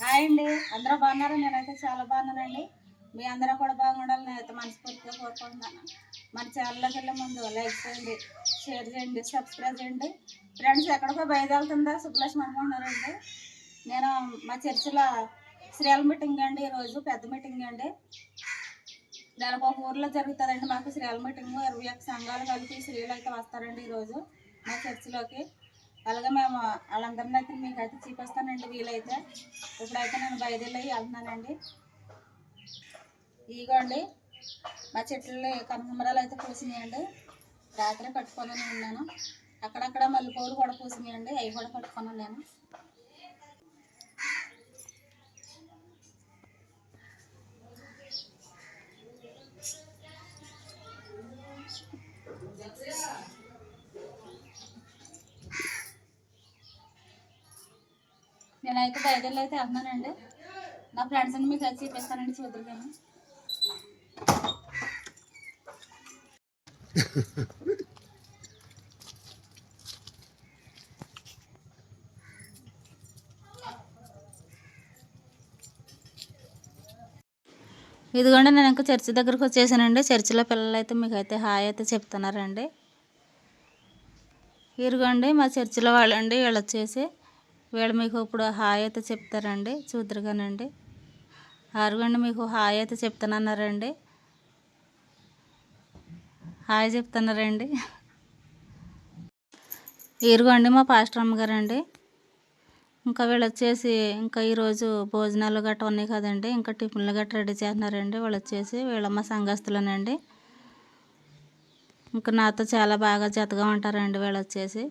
Hi అండి, అందరూ బాగున్నారు? నేనైతే చాలా బాగున్నానండి. మీ అందరూ కూడా బాగుండాలని నేనైతే మనస్ఫూర్తిగా కోరుకుంటున్నాను. మన ఛానల్లోకి వెళ్ళే ముందు లైక్ చేయండి, షేర్ చేయండి, సబ్స్క్రైబ్ చేయండి. ఫ్రెండ్స్ ఎక్కడికో బయలుదేరుతుందా సుబ్బలక్ష్మి అనుకుంటున్నారండి. నేను మా చర్చిలో శ్రీల మీటింగ్ అండి, ఈరోజు పెద్ద మీటింగ్ అండి. నెలకు ఒక ఊర్లో జరుగుతుందండి మాకు శ్రీల మీటింగ్. 21 సంఘాలు కలిపి స్త్రీలు అయితే వస్తారండి ఈరోజు మా చర్చిలోకి. అలాగే మేము వాళ్ళందరినీ అయితే మీకైతే చూపిస్తానండి వీలైతే. ఇప్పుడైతే నేను బయలుదేరి వెళ్తున్నానండి. ఇదిగోండి మా చెట్లు కనకాంబరాలు అయితే పూసినాయండి. రాత్రి కట్టుకొని ఉన్నాను. అక్కడక్కడ మల్లెపూలు కూడా పూసినాయండి, అవి కూడా కట్టుకున్నాను నేను. నేనైతే బయలుదేరి అయితే వెళ్తున్నానండి. నా ఫ్రెండ్స్ని మీకు అయితే చూపిస్తానండి, చూద్దరు కానీ. ఇదిగోండి నేను ఇంకా చర్చి దగ్గరకు వచ్చేసానండి. చర్చిలో పిల్లలు అయితే మీకు అయితే హాయ్ అయితే చెప్తున్నారండి. ఇదిగోండి మా చర్చిలో వాళ్ళండి, వీళ్ళు వచ్చేసి వీళ్ళు మీకు ఇప్పుడు హాయ్ అయితే చెప్తారండి, చూద్దరుగానండి. అరుగండి మీకు హాయ్ అయితే చెప్తున్నారండి, హాయ్ చెప్తున్నారండి. ఇరుగోండి మా పాస్టర్ అమ్మగారండి. ఇంకా వీళ్ళు వచ్చేసి ఇంకా ఈరోజు భోజనాలు గట్ట ఉన్నాయి కదండి, ఇంకా టిఫిన్లు గట్ట రెడీ చేస్తున్నారండి. వీళ్ళు వచ్చేసి వీళ్ళమ్మ సంఘస్థులనండి. ఇంకా నాతో చాలా బాగా జతగా ఉంటారండి వీళ్ళు వచ్చేసి.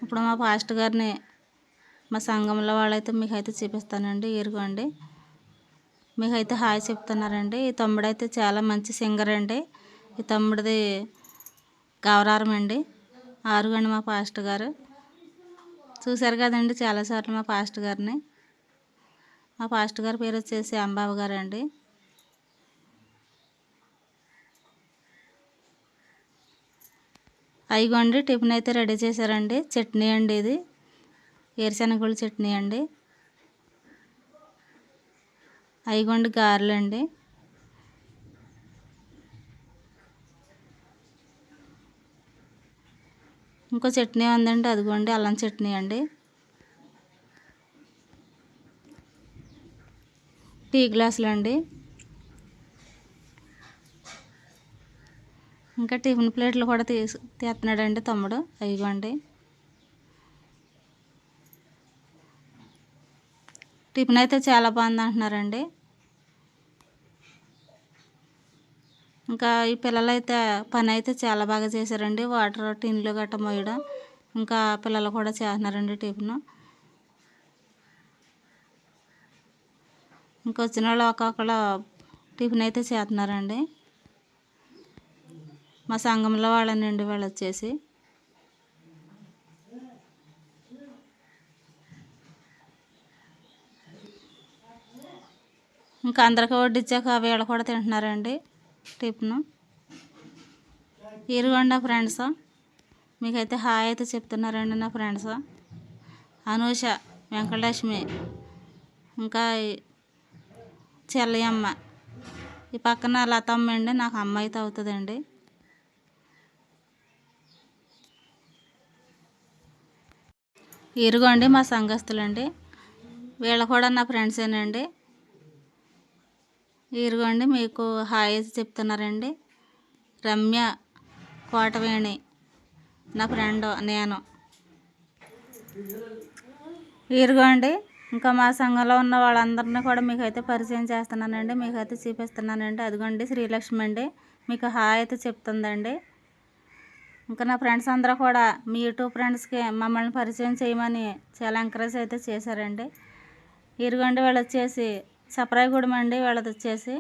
ఇప్పుడు మా పాస్టర్ గారిని మా సంఘంలో వాళ్ళైతే మీకైతే చూపిస్తానండి. ఇరుగోండి మీకైతే హాయ్ చెప్తున్నారండి. ఈ తమ్ముడైతే చాలా మంచి సింగర్ అండి. ఈ తమ్ముడిది గౌరారం అండి. ఆరుగండి మా పాస్టర్ గారు చూశారు కదండి చాలాసార్లు మా పాస్టర్ గారిని. మా పాస్టర్ గారి పేరు వచ్చేసి అంబాబు గారు అండి. అయిగోండి టిఫిన్ అయితే రెడీ చేశారండి. చట్నీ అండి, ఇది ఏరుశనగల చట్నీ అండి. అయిగోండి గారెలు అండి. ఇంకో చట్నీ ఉందండి, అదిగోండి అల్లం చట్నీ అండి. టీ గ్లాసులు అండి. ఇంకా టిఫిన్ ప్లేట్లు కూడా తీస్తున్నాడండి తమ్ముడు. అయిగోండి టిఫిన్ అయితే చాలా బాగుంది అంటున్నారండి. ఇంకా ఈ పిల్లలు అయితే పని అయితే చాలా బాగా చేశారండి. వాటర్ టిన్లు గట్ట మోయడం, ఇంకా పిల్లలు కూడా చేస్తున్నారండి టిఫిన్. ఇంకా వచ్చిన వాళ్ళు ఒక్కొక్కరు టిఫిన్ అయితే చేస్తున్నారండి. మా సంఘంలో వాళ్ళనండి వాళ్ళు వచ్చేసి. ఇంకా అందరికీ వడ్డించాక వీళ్ళు కూడా తింటున్నారండి టిఫిన్. ఇరుగండి ఫ్రెండ్స్ మీకైతే హాయ్ అయితే చెప్తున్నారండి నా ఫ్రెండ్స్. అనూష, వెంకటలక్ష్మి, ఇంకా చెల్లయ్యమ్మ, ఈ పక్కన లతమ్మ అండి, నాకు అమ్మ అయితే అవుతుందండి. ఇరుగోండి మా సంఘస్థులండి, వీళ్ళు కూడా నా ఫ్రెండ్సేనండి. ఇరుగోండి మీకు హాయ్ అయితే చెప్తున్నారండి. రమ్య, కోటవేణి నా ఫ్రెండ్, నేను. ఇరుగోండి ఇంకా మా సంఘంలో ఉన్న వాళ్ళందరినీ కూడా మీకైతే పరిచయం చేస్తున్నానండి, మీకైతే చూపిస్తున్నానండి. అదిగోండి శ్రీలక్ష్మి అండి, మీకు హాయ్ అయితే చెప్తుందండి. ఇంకా నా ఫ్రెండ్స్ అందరూ కూడా మీ యూట్యూబ్ ఫ్రెండ్స్కి మమ్మల్ని పరిచయం చేయమని చాలా ఎంకరేజ్ అయితే చేశారండి. ఇరుగండి వాళ్ళు వచ్చేసి సప్రాయగూడెం అండి. వాళ్ళది వచ్చేసి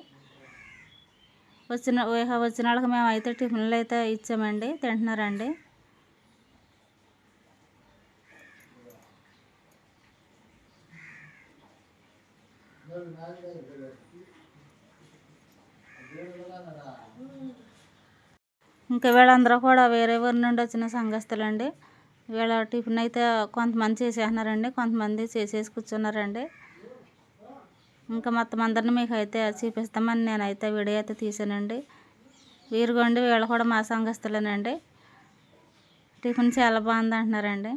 వచ్చిన వాళ్ళకి మేము అయితే టిఫిన్లు అయితే ఇచ్చామండి, తింటున్నారండి. ఇంకా వీళ్ళందరూ కూడా వేరే ఊరి నుండి వచ్చిన సంఘస్థులండి. ఇవాళ టిఫిన్ అయితే కొంతమంది చేసేస్తున్నారండి, కొంతమంది చేసేసి కూర్చున్నారండి. ఇంకా మొత్తం అందరిని మీకు అయితే చూపిస్తామని నేనైతే వీడియో అయితే తీసానండి. వీరుగోండి వీళ్ళు కూడా మా సంఘస్థులేనండి. టిఫిన్ చాలా బాగుంది అంటున్నారండి.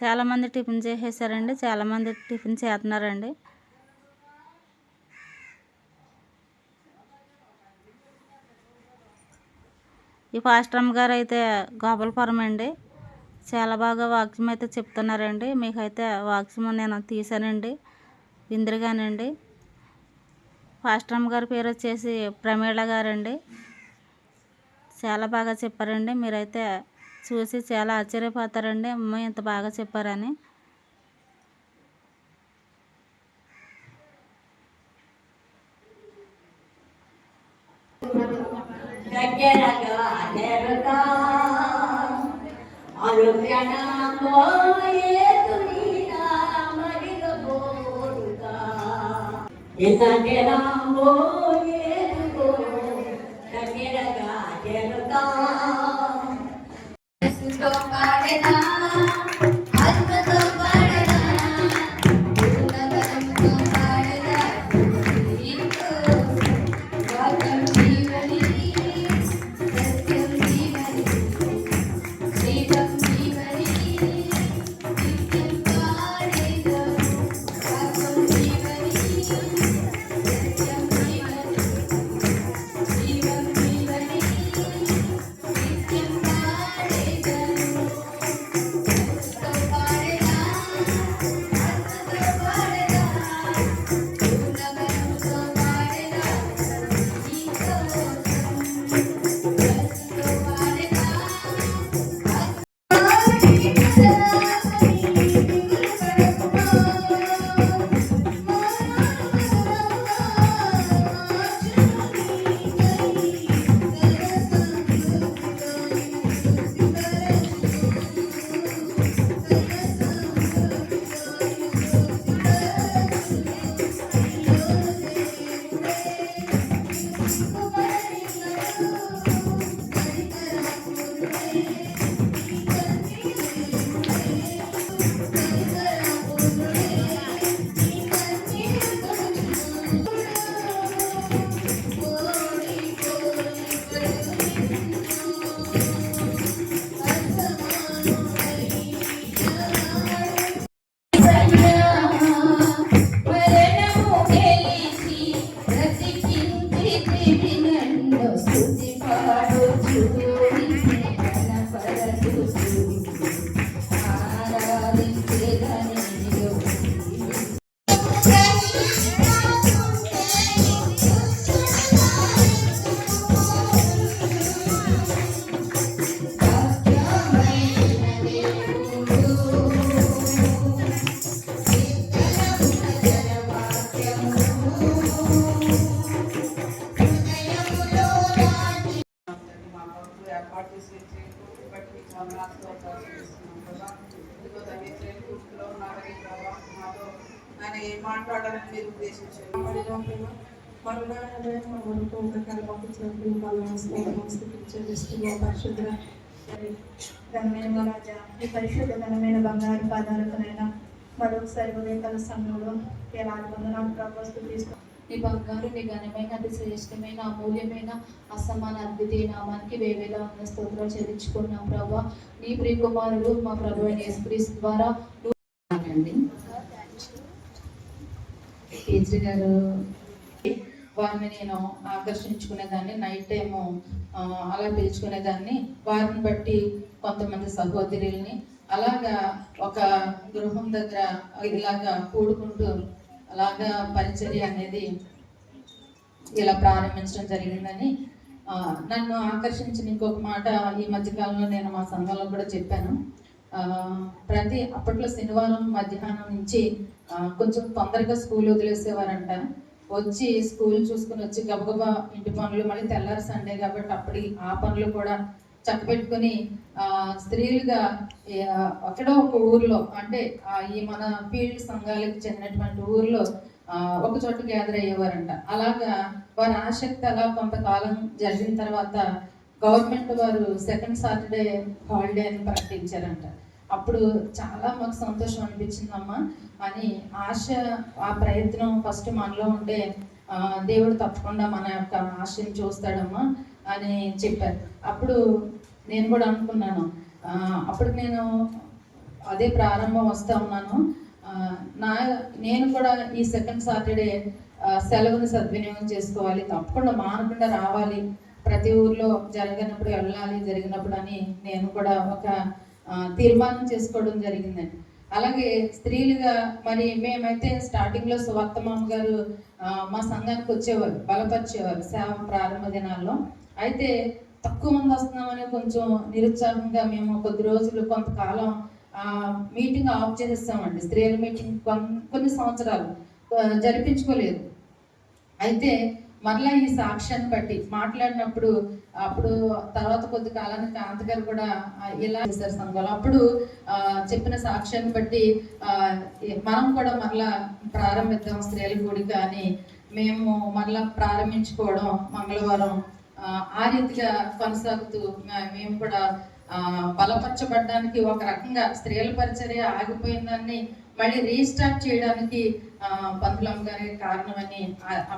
చాలామంది టిఫిన్ చేసేసారండి, చాలామంది టిఫిన్ చేస్తున్నారండి. ఈ పాస్టరమ్మ గారు అయితే గోపాలపురం అండి. చాలా బాగా వాక్యం అయితే చెప్తున్నారండి. మీకైతే వాక్యం నేను తీసానండి విందురుగానండి. పాస్టరమ్మ గారి పేరు వచ్చేసి ప్రమీళ గారండి. చాలా బాగా చెప్పారండి. మీరైతే చూసి చాలా ఆశ్చర్యపోతారండి, అమ్మ ఇంత బాగా చెప్పారని. మాట్లాడాలని మీరు ఉద్దేశించారు. ఘనమైన రాజా, ఈ పరిశుద్ధ ఘనమైన బంగారు పాదాలకునైనా మరొకసారి ఉదయకాల సమయంలో ఎలాంటి వందనాలు ప్రభావం తీసుకు నీ బంగారు నీ ఘనమైన అతి శ్రేష్టమైన అమూల్యమైన అసమాన అద్వితీయ నామానికి వేవేలా ఉన్న స్తోత్రాలు చెల్లించుకున్నాం ప్రభా. నీ ప్రియ కుమారుడు మా ప్రభు యేసుక్రీస్తు ద్వారా కేజ్రీ గారు వారిని నేను ఆకర్షించుకునేదాన్ని, నైట్ టైము అలా పిలుచుకునేదాన్ని. వారిని బట్టి కొంతమంది సహోదరుల్ని అలాగా ఒక గృహం దగ్గర ఇలాగా కూడుకుంటూ అలాగా పరిచర్య అనేది ఇలా ప్రారంభించడం జరిగిందని నన్ను ఆకర్షించిన ఇంకొక మాట ఈ మధ్యకాలంలో నేను మా సంఘంలో కూడా చెప్పాను. అప్పట్లో శనివారం మధ్యాహ్నం నుంచి కొంచెం తొందరగా స్కూల్ వదిలేసేవారంట. వచ్చి స్కూల్ చూసుకుని వచ్చి గబగబా ఇంటి పనులు, మళ్ళీ తెల్లారి సండే కాబట్టి అప్పటి ఆ పనులు కూడా చక్కబెట్టుకుని స్త్రీలుగా అక్కడ ఒక ఊర్లో, అంటే ఈ మన ఫీల్డ్ సంఘాలకు చెందినటువంటి ఊర్లో ఒక చోట గ్యాదర్ అయ్యేవారంట. అలాగా వారి ఆసక్తి అలా కొంతకాలం జరిగిన తర్వాత గవర్నమెంట్ వారు సెకండ్ సాటర్డే హాలిడే అని ప్రకటించారంట. అప్పుడు చాలా మాకు సంతోషం అనిపించిందమ్మా. అని ఆశ, ఆ ప్రయత్నం ఫస్ట్ మనలో ఉంటే దేవుడు తప్పకుండా మన యొక్క ఆశని చూస్తాడమ్మా అని చెప్పారు. అప్పుడు నేను కూడా అనుకున్నాను, అప్పుడు నేను అదే ప్రారంభం వస్తూ ఉన్నాను. నేను కూడా ఈ సెకండ్ సాటర్డే సెలవుని సద్వినియోగం చేసుకోవాలి, తప్పకుండా మానకుండా రావాలి, ప్రతి ఊర్లో జరగనప్పుడు వెళ్ళాలి, జరిగినప్పుడు అని నేను కూడా ఒక తీర్మానం చేసుకోవడం జరిగిందండి. అలాగే స్త్రీలుగా మరి మేమైతే స్టార్టింగ్లో సువార్తమ్మ గారు మా సంఘానికి వచ్చేవారు, బలపరిచేవారు సేవ ప్రారంభ దినాల్లో. అయితే తక్కువ మంది వస్తున్నామని కొంచెం నిరుత్సాహంగా మేము కొద్ది రోజులు కొంతకాలం మీటింగ్ ఆఫ్ చేసేస్తామండి. స్త్రీల మీటింగ్ కొన్ని సంవత్సరాలు జరిపించుకోలేదు. అయితే మరలా ఈ సాక్ష్యాన్ని బట్టి మాట్లాడినప్పుడు అప్పుడు తర్వాత కొద్ది కాలానికి కాంతి గారు కూడా ఇలా చేశారు సంఘంలో. అప్పుడు చెప్పిన సాక్ష్యాన్ని బట్టి మనం కూడా మరలా ప్రారంభిద్దాం స్త్రీల కూడిక అని మేము మరలా ప్రారంభించుకోవడం మంగళవారం ఆ రీతిగా కొనసాగుతూ మేము కూడా బలపరచబడడానికి, ఒక రకంగా స్త్రీల పరిచర్య ఆగిపోయిన దాన్ని మళ్ళీ రీస్టార్ట్ చేయడానికి పంతులమ్మ గారి కారణమని,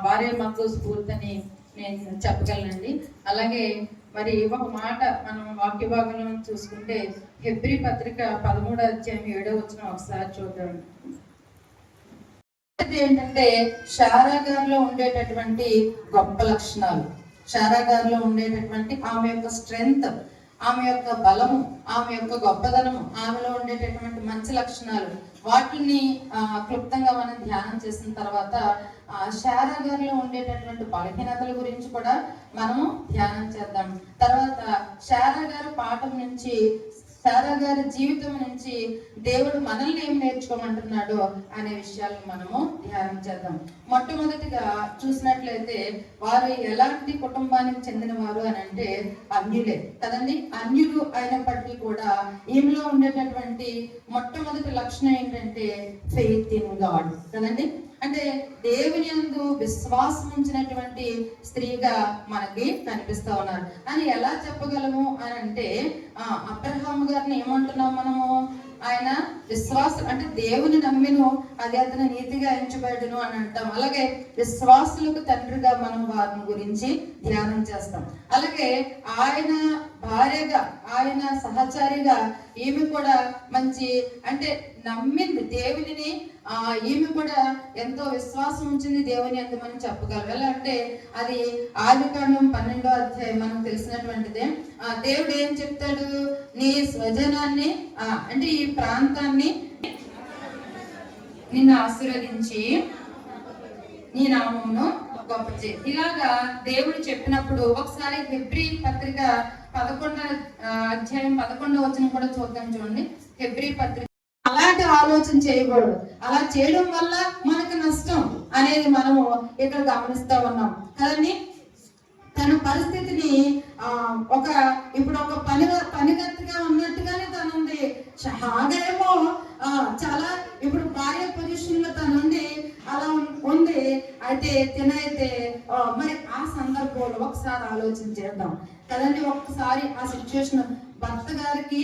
వారే మాకు స్ఫూర్తిని నేను చెప్పగలనండి. అలాగే మరి ఒక మాట మనం వాక్య భాగంలో చూసుకుంటే హెబ్రీ పత్రిక 13వ అధ్యాయం 7వ వచనం ఒకసారి చూద్దాం. ఏంటంటే శారా గారిలో ఉండేటటువంటి గొప్ప లక్షణాలు, శారా గారిలో ఉండేటటువంటి ఆమె యొక్క స్ట్రెంగ్త్, ఆమె యొక్క బలము, ఆమె యొక్క గొప్పదనము, ఆమెలో ఉండేటటువంటి మంచి లక్షణాలు, వాటిని క్లుప్తంగా మనం ధ్యానం చేసిన తర్వాత శారా గారిలో ఉండేటటువంటి బలహీనతల గురించి కూడా మనము ధ్యానం చేద్దాం. తర్వాత శారా గారి పాఠం నుంచి, శారా గారి జీవితం నుంచి దేవుడు మనల్ని ఏం నేర్చుకోమంటున్నాడో అనే విషయాలను మనము ధ్యానం చేద్దాం. మొట్టమొదటిగా చూసినట్లయితే వారు ఎలాంటి కుటుంబానికి చెందిన వారు అని అంటే అన్యులే కదండి. అన్యులు అయినప్పటికీ కూడా ఈమెలో ఉండేటటువంటి మొట్టమొదటి లక్షణం ఏంటంటే ఫెయిత్ ఇన్ గాడ్ కదండి. అంటే దేవుని యందు విశ్వాసం ఉంచినటువంటి స్త్రీగా మనకి కనిపిస్తా ఉన్నారు అని ఎలా చెప్పగలము అని అంటే, అబ్రహాము గారిని ఏమంటున్నాం మనము, ఆయన విశ్వాసం అంటే దేవుని నమ్మిను అది అతను నీతిగా ఎంచబడును అని అంటాం. అలాగే విశ్వాసులకు తండ్రిగా మనం వారిని గురించి ధ్యానం చేస్తాం. అలాగే ఆయన భార్యగా, ఆయన సహచారిగా ఈమె కూడా మంచి అంటే నమ్మింది దేవునిని, ఈమె కూడా ఎంతో విశ్వాసం ఉంచింది దేవుని అందు మనం చెప్పగలం. ఎలా అంటే అది ఆదికాండం 12వ అధ్యాయం మనకు తెలిసినటువంటిదే. దేవుడు ఏం చెప్తాడు, నీ స్వజనాన్ని అంటే ఈ ప్రాంతాన్ని నిన్ను ఆశీర్వదించి నీ నామమును గొప్ప చేయి. ఇలాగా దేవుడు చెప్పినప్పుడు ఒకసారి హెబ్రీ పత్రిక 11వ అధ్యాయం 11వ వచనం కూడా చూద్దాం. చూడండి, హెబ్రీ పత్రిక. అలాంటి ఆలోచన చేయకూడదు, అలా చేయడం వల్ల మనకు నష్టం అనేది మనము ఇక్కడ గమనిస్తా ఉన్నాం కదండి. తన పరిస్థితిని ఇప్పుడు ఒక పనిగత్తిగా ఉన్నట్టుగానే తనుంది. హాగేమో చాలా ఇప్పుడు భార్య పొజిషన్ లో తనుంది, అలా ఉంది. అయితే తినైతే మరి ఆ సందర్భంలో ఒకసారి ఆలోచన చేద్దాం కదండి. ఒక్కసారి ఆ సిచ్యువేషన్ భర్త గారికి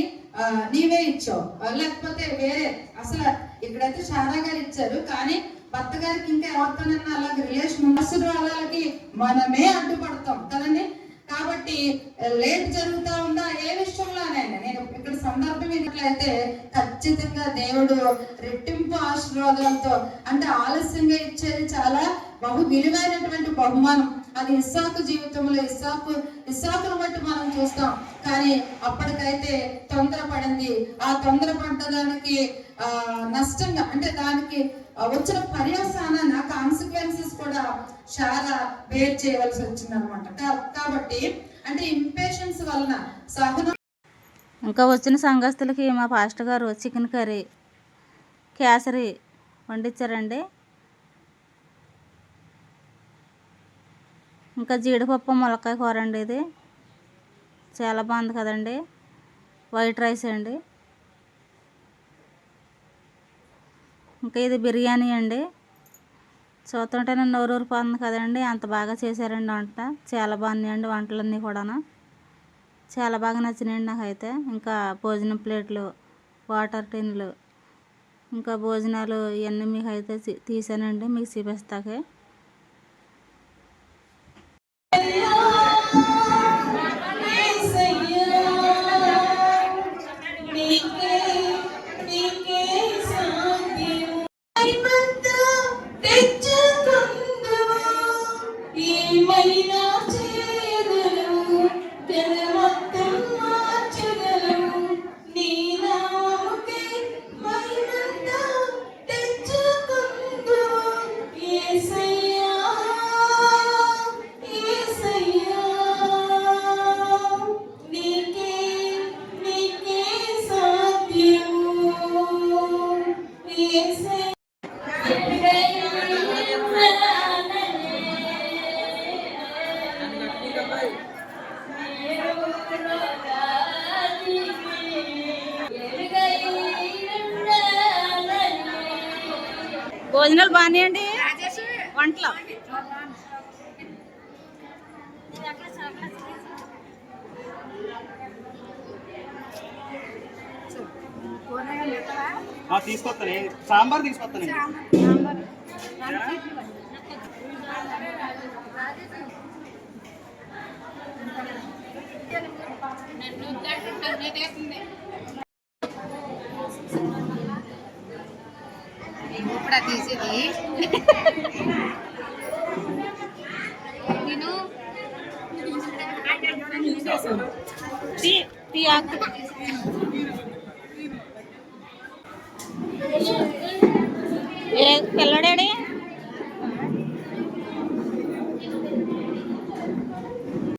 నీవే ఇచ్చావు, లేకపోతే వేరే, అసలు ఇక్కడైతే శారా గారు ఇచ్చారు, కానీ భర్త గారికి ఇంకా ఎవరితోనైనా అలాగే రిలేషన్ వాళ్ళకి మనమే అడ్డుపడతాం కదండి. కాబట్టి లేట్ జరుగుతూ ఉందా ఏ విషయంలోనైనా, నేను ఇక్కడ సందర్భం ఇట్లయితే ఖచ్చితంగా దేవుడు రెట్టింపు ఆశీర్వాదాలతో, అంటే ఆలస్యంగా ఇచ్చేది చాలా బహు విలువైనటువంటి బహుమానం. అది ఇస్సాకు జీవితంలో ఇస్సాకును బట్టి మనం చూస్తాం. కానీ అప్పటికైతే తొందరపడింది. ఆ తొందరపడ్డదానికి నష్టంగా అంటే దానికి వచ్చిన పర్యవసాన కాన్సిక్వెన్సెస్ కూడా చాలా బేర్ చేయవలసి వచ్చింది అనమాట. కాబట్టి అంటే ఇంపేషన్స్ వలన సహనం. ఇంకా వచ్చిన సంఘస్థులకి మా పాస్టర్ గారు చికెన్ కర్రీ, కేసరి వండించారండి. ఇంకా జీడిపప్పు ములక్కాయ కూర అండి, ఇది చాలా బాగుంది కదండి. వైట్ రైస్ అండి. ఇంకా ఇది బిర్యానీ అండి. చూస్తుంటే నేను నోరూరిపోతుంది కదండి, అంత బాగా చేశారండి వంట. చాలా బాగున్నాయండి వంటలన్నీ కూడా. చాలా బాగా నచ్చినాయండి నాకైతే. ఇంకా భోజనం ప్లేట్లు, వాటర్ టిన్లు, ఇంకా భోజనాలు ఇవన్నీ మీకు అయితే తీసానండి, మీకు చూపిస్తాకే. భోజనాలు బాగానేయండి, వంటలు తీసుకొస్తాను, సాంబార్ తీసుకొస్తాను. ఇప్పుడు తీసేది నేను పిల్లడాడి